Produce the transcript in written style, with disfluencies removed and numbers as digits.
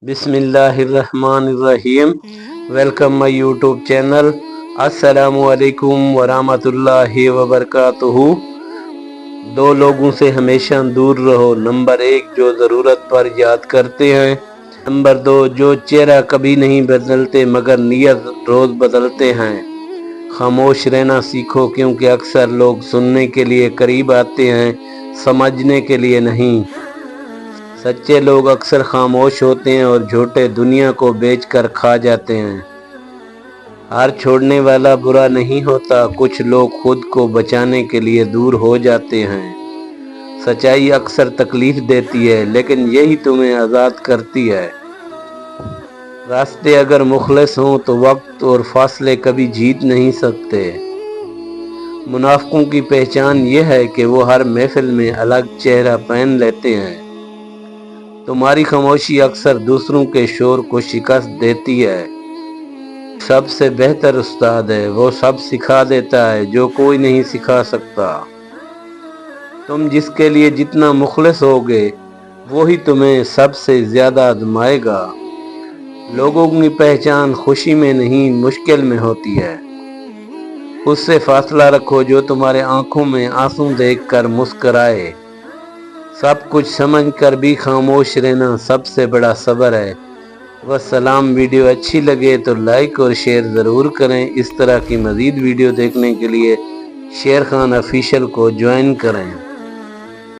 बिस्मिल्लाहिर्रहमानिर्रहीम। Welcome my YouTube channel. अस्सलामु अलैकुम वरहमतुल्लाहि वबरकातुहू। दो लोगों से हमेशा दूर रहो। नंबर 1, जो ज़रूरत पर याद करते हैं। नंबर 2, जो चेहरा कभी नहीं बदलते मगर नीयत रोज़ बदलते हैं। खामोश रहना सीखो, क्योंकि अक्सर लोग सुनने के लिए करीब आते हैं, समझने के लिए नहीं। सच्चे लोग अक्सर खामोश होते हैं और झूठे दुनिया को बेचकर खा जाते हैं। हार छोड़ने वाला बुरा नहीं होता, कुछ लोग खुद को बचाने के लिए दूर हो जाते हैं। सच्चाई अक्सर तकलीफ देती है, लेकिन यही तुम्हें आज़ाद करती है। रास्ते अगर मुखलिस हों तो वक्त और फासले कभी जीत नहीं सकते। मुनाफिकों की पहचान यह है कि वो हर महफिल में अलग चेहरा पहन लेते हैं। तुम्हारी खामोशी अक्सर दूसरों के शोर को शिकस्त देती है। सबसे बेहतर उस्ताद है, वो सब सिखा देता है जो कोई नहीं सिखा सकता। तुम जिसके लिए जितना मुखलिस होगे, वो ही तुम्हें सबसे ज्यादा आजमाएगा। लोगों की पहचान खुशी में नहीं, मुश्किल में होती है। उससे फासला रखो जो तुम्हारे आंखों में आंसू देखकर मुस्कराए। सब कुछ समझ कर भी खामोश रहना सबसे बड़ा सब्र है। वस्सलाम। वीडियो अच्छी लगे तो लाइक और शेयर ज़रूर करें। इस तरह की मज़ीद वीडियो देखने के लिए शेर खान ऑफिशियल को ज्वाइन करें।